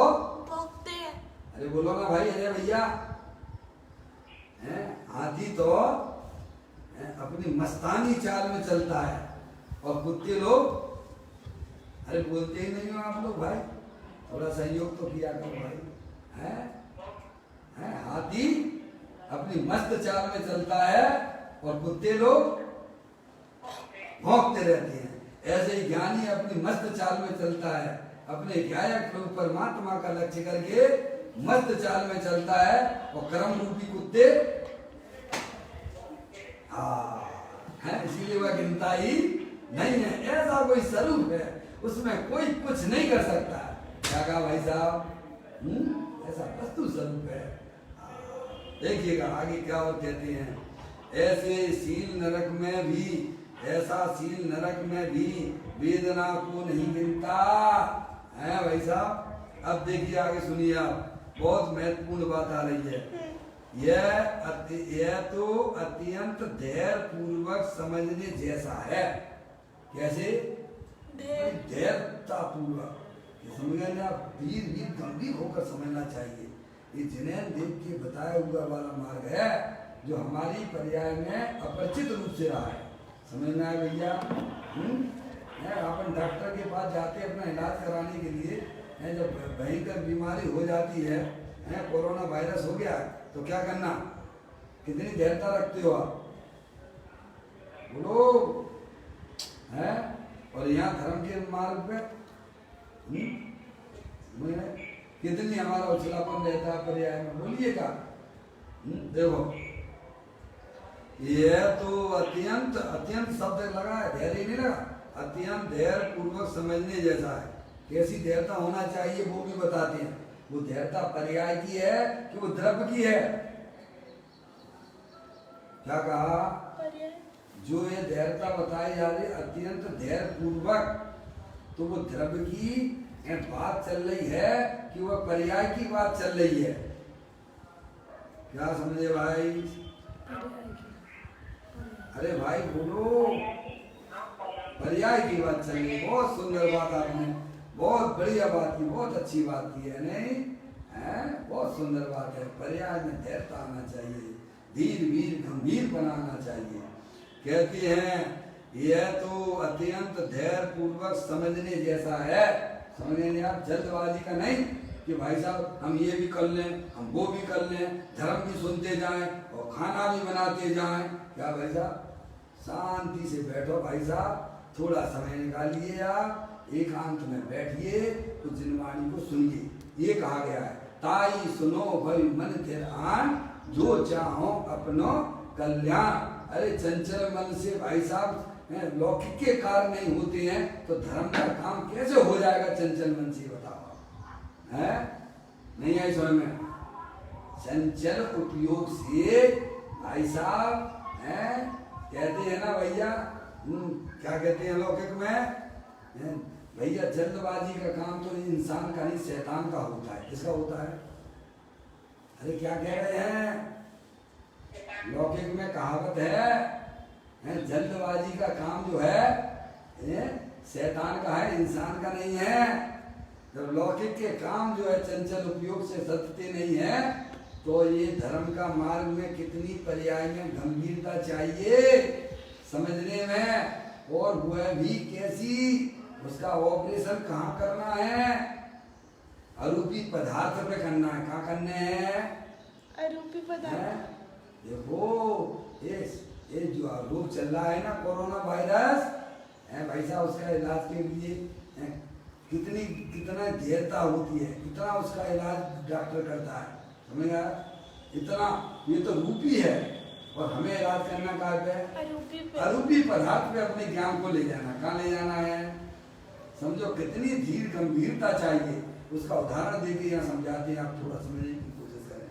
भौंकते हैं। अरे बोलो ना भाई, अरे भैया हाथी तो अपनी मस्तानी चाल में चलता है और कुत्ते लोग अरे बोलते ही नहीं हो आप लोग भाई, थोड़ा सहयोग तो किया करो भाई। हाथी अपनी मस्त चाल में चलता है और कुत्ते लोग भौंकते रहते हैं। ऐसे ही ज्ञानी अपनी मस्त चाल में चलता है, अपने गायक प्रभु परमात्मा का लक्ष्य करके मस्त चाल में चलता है और कर्म रूपी कुत्ते इसीलिए वह गिनता ही नहीं है। ऐसा कोई स्वरूप है उसमें कोई कुछ नहीं कर सकता। क्या कहा भाई साहब? ऐसा वस्तु स्वरूप है। देखिएगा आगे क्या और कहते हैं, ऐसे शील नरक में भी, ऐसा शील नरक में भी वेदना को नहीं गिनता है भाई साहब। अब देखिए आगे सुनिए आप, बहुत महत्वपूर्ण बात आ रही है। यह तो अत्यंत धैर्य पूर्वक समझने जैसा है। कैसे? धैर्यता पूर्वक समझ गए आप, वीर वीर गंभीर होकर समझना चाहिए। ये जिनेन देव के बताया हुआ वाला मार्ग है जो हमारी पर्याय में अपरिचित रूप से रहा है। समझ में आया भैया? अपन डॉक्टर के पास जाते हैं अपना इलाज कराने के लिए, जब भयंकर बीमारी हो जाती है, कोरोना वायरस हो गया तो क्या करना, कितनी धैर्यता रखते हो आप? बोलो और यहाँ धर्म के मार्ग पे कितनी हमारा उछलापन रहता है पर्याय में, बोलिएगा। देखो यह तो अत्यंत अत्यंत शब्द लगा है, धैर्य नहीं लगा, अत्यंत धैर्य पूर्वक समझने जैसा है। कैसी धैर्यता होना चाहिए वो भी बताते हैं। वो धैर्यता पर्याय की है कि वो द्रव्य की है? क्या कहा? जो ये धैर्यता बताई जा रही अत्यंत धैर्य पूर्वक, तो वो द्रव्य की बात चल रही है कि वह पर्याय की बात चल रही है? क्या समझे भाई? अरे भाई बोलो, पर्याय की बात चल रही है। बहुत सुंदर बात आपने, बहुत बढ़िया बात की, बहुत अच्छी बात की है। नहीं बहुत सुंदर बात है। पर्याय में धैर्यता आना चाहिए, धीर वीर गंभीर बनाना चाहिए। कहती हैं यह तो अत्यंत धैर्य पूर्वक समझने जैसा है। समझने आप, जल्दबाजी का नहीं कि भाई साहब हम ये भी कर लें, हम वो भी कर लें, धर्म भी सुनते जाएं और खाना भी बनाते जाएं। क्या भाई साहब, शांति से बैठो भाई साहब, थोड़ा समय निकालिए, आप एकांत में बैठिए, कुछ जिनवाणी को सुनिए। ये कहा गया है, ताई सुनो भाई मन तेर आन, जो चाहो अपनो कल्याण। अरे चंचल मन से भाई साहब लौकिक के कार्य नहीं होते हैं तो धर्म का काम कैसे हो जाएगा? चंचल मन से बताओ, है नहीं आई समझ में? चंचल उपयोग से भाई साहब कहते हैं ना भैया, क्या कहते हैं लौकिक में, भैया जल्दबाजी का काम तो इंसान का नहीं शैतान का होता है। किसका होता है? अरे क्या कह रहे हैं? लौकिक में कहावत है, जल्दबाजी का काम जो है शैतान का है, इंसान का नहीं है। जब लौकिक के काम जो है चंचल उपयोग से सत्य नहीं है तो ये धर्म का मार्ग में कितनी पर्याय में गंभीरता चाहिए समझने में, और वह भी कैसी, उसका ऑपरेशन कहाँ करना है? अरूपी पदार्थ पे करना है। कहाँ करने हैं? अरूपी पदार्थ। देखो ये जो रोग चल रहा है ना, कोरोना वायरस है भाई साहब, उसका इलाज के लिए कितना धैर्यता होती है, कितना उसका इलाज डॉक्टर करता है, समझेगा? इतना ये तो रूपी है और हमें इलाज करना कहाँ पे? अरूपी पदार्थ पे अपने ज्ञान को ले जाना। कहाँ ले जाना है? समझो कितनी धीर गंभीरता चाहिए। उसका उदाहरण देके यहाँ समझाते हैं, आप थोड़ा समझने की कोशिश करें।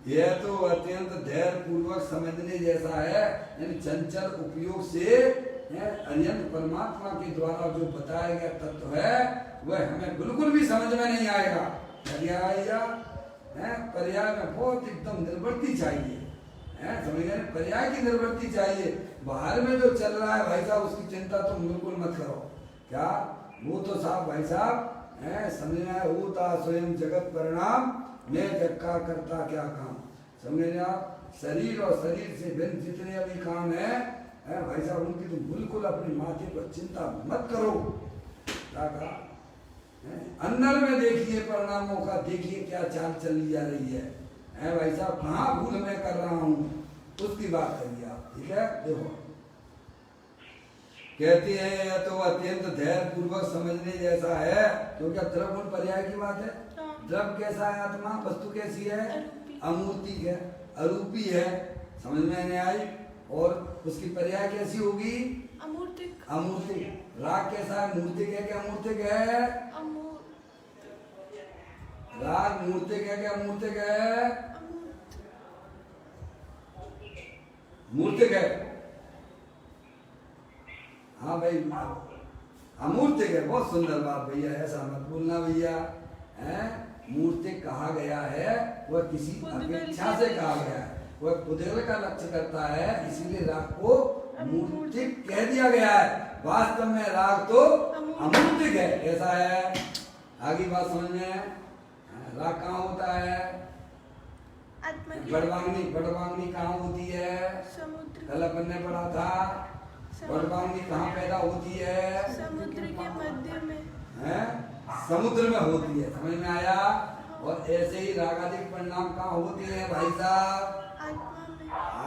यह तो अत्यंत धैर्य पूर्वक समझने जैसा है, यानी चंचल उपयोग से अनंत परमात्मा के द्वारा जो बताया गया तत्व है वह हमें बिल्कुल भी समझ में नहीं आएगा। पर्याय में बहुत एकदम निर्वृत्ति चाहिए, समझ गए? पर्याय की निर्वृत्ति चाहिए। बाहर में जो चल रहा है भाई साहब उसकी चिंता तुम बिल्कुल मत करो। क्या वो तो साहब भाई साहब समझना है, होता स्वयं जगत परिणाम, मैं जग का करता क्या काम। समझे आप? शरीर और शरीर से भिन्न जितने भी काम है भाई साहब उनकी तुम बिल्कुल अपने माथे पर चिंता मत करो। क्या कहा? अंदर में देखिए परिणामों का, देखिए क्या चाल चली जा रही है भाई साहब, कहाँ भूल मैं कर रहा हूँ, उसकी बात करिए आप। ठीक है? देखो कहती है यह तो अत्यंत धैर्य पूर्वक समझने जैसा है, क्योंकि तो द्रव गुण पर्याय की बात है। द्रव कैसा है? आत्मा वस्तु कैसी है? अमूर्ति है, अरूपी है। समझ में नहीं आई? और उसकी पर्याय कैसी होगी? अमूर्तिक। अमूर्तिक। राग कैसा है? मूर्तिक है क्या अमूर्तिक है? राग मूर्तिक है क्या अमूर्तिक है? मूर्तिक है। हाँ भाई अमूर्तिक है। बहुत सुंदर बात भैया, ऐसा मत बोलना भैया। मूर्तिक कहा गया है वह किसी अपेक्षा से कहा गया है, वह पुद्गल का लक्ष्य करता है, इसीलिए राग को मूर्तिक कह दिया गया है। वास्तव में राग तो अमूर्तिक है। ऐसा है? आगे बात समझ में? राग कहाँ होता है? बड़वांगनी। बड़वांगनी कहाँ होती है? कल अपन ने पढ़ा था। बड़वांगनी कहाँ पैदा होती है? समुद्र के मध्य में है, समुद्र में होती है। समझ में आया? और ऐसे ही रागादिक परिणाम कहाँ होती है भाई साहब?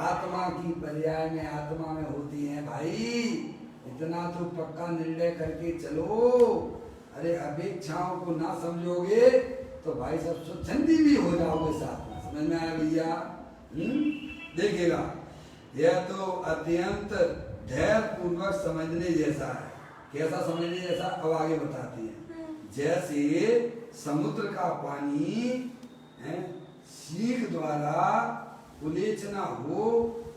आत्मा की पर्याय में, आत्मा में होती है भाई। इतना तो पक्का निर्णय करके चलो। अरे अपेक्षाओं को ना समझोगे तो भाई साहब स्वच्छंदी भी हो जाओगे साथ में। समझ में आया भैया? देखिएगा यह तो अत्यंत धैर्य पूर्वक समझने जैसा है। कैसा समझने जैसा? अब आगे बताती है। जैसे समुद्र का पानी सीख द्वारा उलेचना हो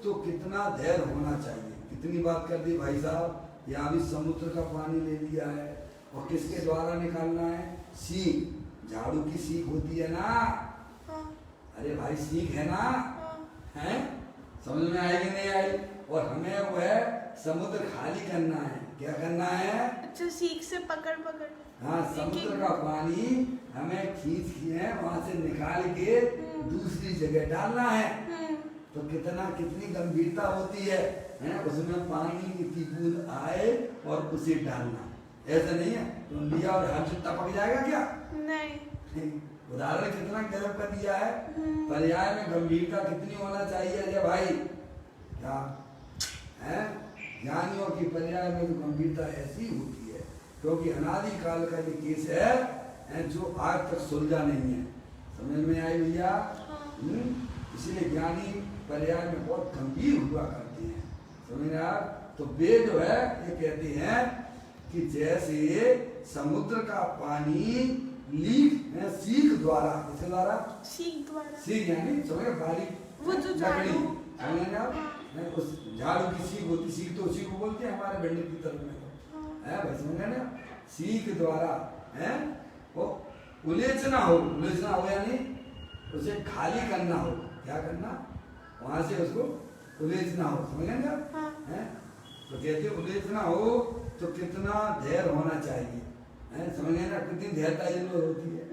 तो कितना धैर्य होना चाहिए। कितनी बात कर दी भाई साहब। यहाँ भी समुद्र का पानी ले लिया है और किसके द्वारा निकालना है? सीख। झाड़ू की सीख होती है ना? अरे भाई सीख है ना? है? समझ में आएगी नहीं आई? और हमें वह समुद्र खाली करना है। क्या करना है? अच्छा, सीख से पकड़ पकड़। हाँ, समुद्र का पानी हमें खींच के वहां से निकाल के दूसरी जगह डालना है। तो कितनी गंभीरता होती है, उसमें पानी की बूंद आए और उसे डालना। ऐसा नहीं है तो लिया और हाथ से टपक जाएगा क्या? नहीं। उदाहरण कितना गजब का दिया है। पर्याय में गंभीरता कितनी होना चाहिए अजय भाई? क्या है? ज्ञानियों की पर्याय में तो गंभीरता ऐसी होती है क्योंकि अनादि काल का ये केस है जो आज तक सुलझा नहीं है। समझ में आई भैया? इसलिए ज्ञानी पर्याय में बहुत गंभीर हुआ करते हैं। समझ रहे आप? तो वे जो है ये कहते हैं कि जैसे समुद्र का पानी सीख द्वारा, किसके द्वारा? सीख यानी समझे बारीक वो जो लकड़ी, झाड़ू, आप उस झाड़ू की सीख होती, सीख तो उसी को बोलते हैं हमारे भिंडी की तरफ में, है भाई समझे ना? सीख द्वारा है वो उलेचना हो यानी उसे खाली करना हो। क्या करना? वहां से उसको उलेचना हो। समझेंगे आप? हैं? तो कहते उलेचना हो तो कितना धैर्य होना चाहिए, समझे ना? कितनी धैर्यता जरूर होती है,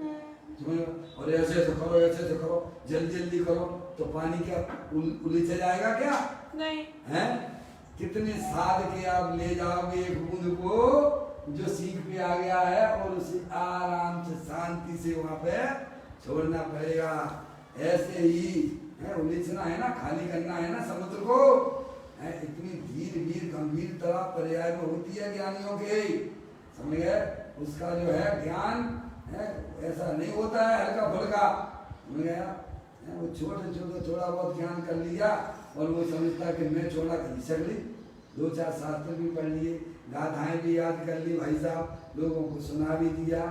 समझ? और ऐसे ऐसे करो, जल्दी करो तो पानी क्या उलीचा जाएगा क्या? नहीं। है कितने साध के आप ले जाओगे एक बूंद को जो सीख पे आ गया है और उसे आराम से शांति से वहां पे छोड़ना पड़ेगा। ऐसे ही उलीचना है ना, खाली करना है ना समुद्र को, इतनी धीर गंभीर तरह पर्याय में होती है ज्ञानियों के। समझ गए? उसका जो है ज्ञान है ऐसा नहीं होता है हल्का फुल्का। समझ गया? वो छोटे थोड़ा बहुत ज्ञान कर लिया और वो समझता कि मैं छोड़ा कर सकली, 2-4 शास्त्र भी पढ़ लिए, गाथाएं भी याद कर ली भाई साहब, लोगों को सुना भी दिया।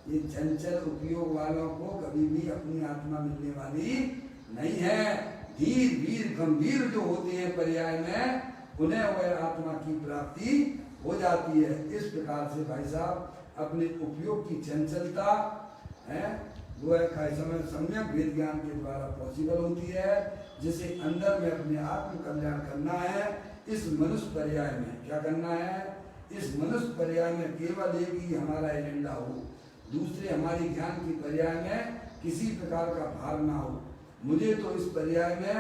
ये चंचल उपयोग वालों को कभी भी अपनी आत्मा मिलने वाली नहीं है। धीर गंभीर जो होते हैं पर्याय में उन्हें वह आत्मा की प्राप्ति हो जाती है। इस प्रकार से भाई साहब अपने उपयोग की चंचलता है वो सम्यक वेद ज्ञान के द्वारा पॉसिबल होती है, जिसे अंदर में अपने आत्म कल्याण करना है। इस मनुष्य पर्याय में क्या करना है? इस मनुष्य पर्याय में केवल एक ही हमारा एजेंडा हो, दूसरे हमारी ज्ञान की पर्याय में किसी प्रकार का भार ना हो। मुझे तो इस पर्याय में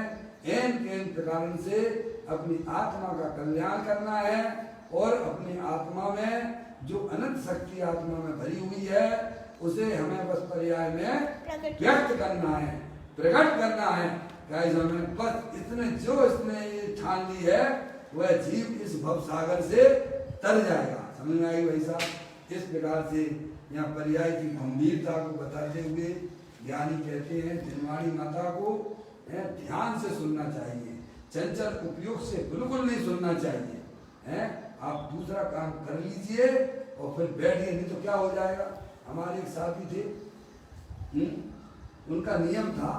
एन प्रकार से अपनी आत्मा का कल्याण करना है और अपनी आत्मा में जो अनंत शक्ति आत्मा में भरी हुई है उसे हमें बस पर्याय में व्यक्त करना है, प्रकट करना है। हमें बस इसने ये ठान ली है वह जीव इस भव सागर से तर जाएगा। समझ में आई भाई साहब? इस प्रकार से यहाँ पर्याय की गंभीरता को बताते हुए ज्ञानी कहते हैं जिनवाणी माता को ध्यान से सुनना चाहिए, चंचल उपयोग से बिल्कुल नहीं सुनना चाहिए। आप दूसरा काम कर लीजिए और फिर बैठिए, नहीं तो क्या हो जाएगा। हमारे एक साथी थे, उनका नियम था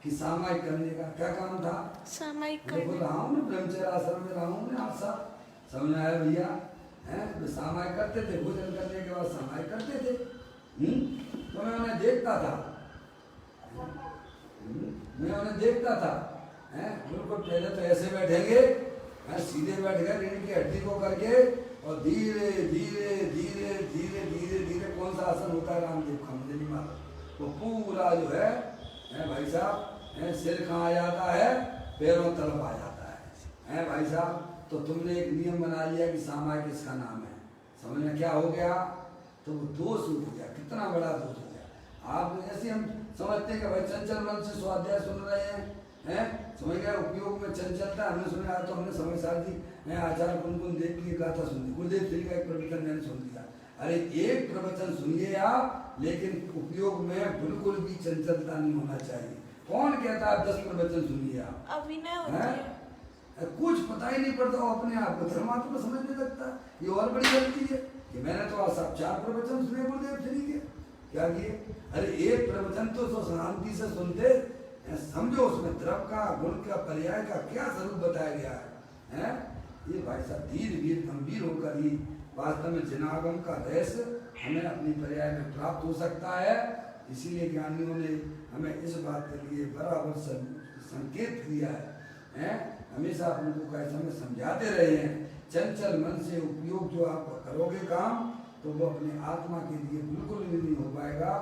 कि सामायिक करने का। क्या काम था? सामायिक करने। रहा हूँ ना, ब्रह्मचर्य आश्रम में रहा हूँ ना, आप सब समझ आया भैया? सामायिक करते थे, भोजन करने के बाद सामायिक करते थे। तो मैं उन्हें देखता था, बिल्कुल पहले तो ऐसे बैठेंगे, सीधे बैठ गए रीढ़ की हड्डी को करके और धीरे धीरे कौन सा आसन होता है रामदेव का मुझे नहीं मालूम, वो पूरा जो है भाई साहब सिर कहाँ आ जाता है, पैरों तरफ आ जाता है भाई साहब। तो तुमने एक नियम बना लिया कि सामायिक इसका नाम है। समझ में क्या हो गया? तो वो दोष हो गया, कितना बड़ा दोष हो गया। आप ऐसे हम समझते हैं कि भाई चंचल मन से स्वाध्याय सुन रहे हैं, समझ गए? उपयोग में चंचलता हमने सुना, तो हमने समय साल जी आचार्य कुन देव की गाथा सुन ली, गुरुदेव श्री का एक प्रवचन मैंने सुन लिया। अरे एक प्रवचन सुनिए आप, लेकिन उपयोग में बिल्कुल भी चंचलता नहीं होना चाहिए। कौन कहता है 10 प्रवचन सुनिए आप? अभिनय होता है। कुछ पता ही नहीं पड़ता वो अपने आप को धर्मात्मा समझने लगता। ये और बड़ी गलती है कि मैंने तो सब 4 प्रवचन सुने गुरुदेव श्री के। क्या किए? अरे एक प्रवचन तो शांति से सुनते, समझो उसमें द्रव का, गुण का, पर्याय का क्या स्वरूप बताया गया है। ये भाई साहब धीरे गंभीर होकर ही वास्तव में जिनागम का रहस्य हमें अपनी पर्याय में प्राप्त हो सकता है। इसीलिए ज्ञानियों ने हमें इस बात के लिए बराबर संकेत दिया है। हमेशा अपने को कैसे हमें समझाते रहे हैं, चंचल मन से उपयोग जो आप करोगे काम तो वो अपने आत्मा के लिए बिल्कुल भी नहीं हो पाएगा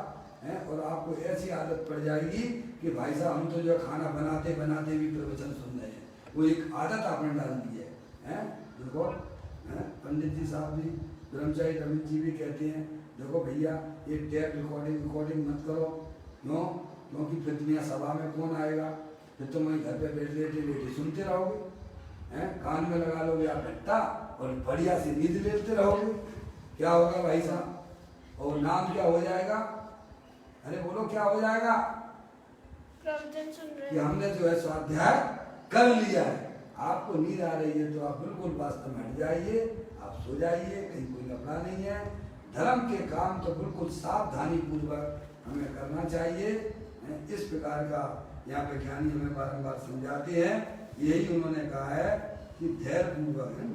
है। और आपको ऐसी आदत पड़ जाएगी कि भाई साहब हम तो जो खाना बनाते बनाते भी प्रवचन सुन रहे हैं, वो एक आदत आपने डाल दी है। देखो पंडित जी साहब भी, ब्रह्मचारी रविंद्र जी भी कहते हैं देखो भैया ये टेप रिकॉर्डिंग मत करो। क्यों? क्योंकि फिर दुनिया सभा में कौन आएगा, फिर तुम वहीं घर पे बैठ लेटे सुनते रहोगे हैं, कान में लगा लोगे आप घंटा और बढ़िया से नींद लेते रहोगे। क्या होगा भाई साहब? और नाम क्या हो जाएगा? अरे बोलो क्या हो जाएगा? प्रवचन सुन रहे कि हमने जो है स्वाध्याय कर लिया है। आपको नींद आ रही है तो आप बिल्कुल वास्तव में हट जाइए, आप सो जाइए, कहीं कोई लफड़ा नहीं है। धर्म के काम तो बिल्कुल सावधानी पूर्वक हमें करना चाहिए। इस प्रकार का यहाँ पे ज्ञानी हमें बारंबार समझाते हैं। यही उन्होंने कहा है कि धैर्य पूर्वक है,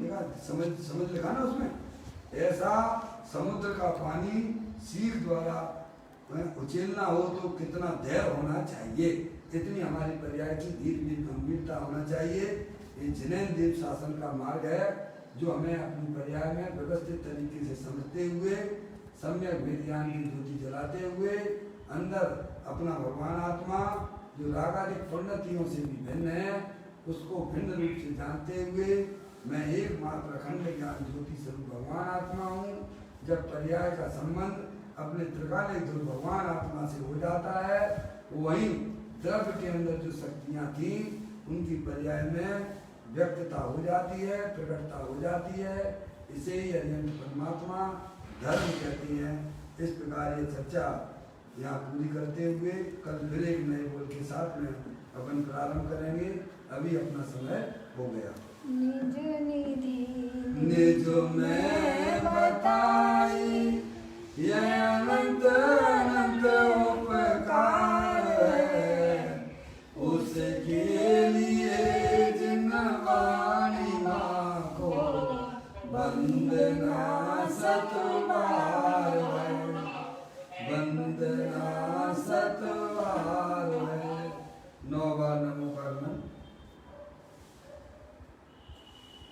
समझ लिखा ना उसमें, ऐसा समुद्र का पानी सीख द्वारा उछेलना हो तो कितना धैर्य होना चाहिए, इतनी हमारी पर्याय की धीरे गंभीरता होना चाहिए। ये जिनेन्द्र देव शासन का मार्ग है जो हमें अपनी पर्याय में व्यवस्थित तरीके से समझते हुए, सम्यक वेद ज्ञान की ज्योति जलाते हुए, अंदर अपना भगवान आत्मा जो रागादिक प्रोन्नतियों से भी भिन्न है उसको भिन्न रूप से जानते हुए मैं एकमात्र अखंड ज्ञान ज्योति स्वरूप भगवान आत्मा हूँ। जब पर्याय का संबंध अपने त्रिकालिक ध्रुव भगवान आत्मा से हो जाता है, वहीं द्रव्य के अंदर जो शक्तियाँ थी उनकी पर्याय में व्यक्तता हो जाती है, प्रकटता हो जाती है। इसे ही अरिहंत परमात्मा धर्म कहते हैं। इस प्रकार ये चर्चा यहाँ पूरी करते हुए कल फिर एक नए बोल के साथ में अपन प्रारंभ करेंगे। अभी अपना समय हो गया। निज निधि निज में बताई ये अनंत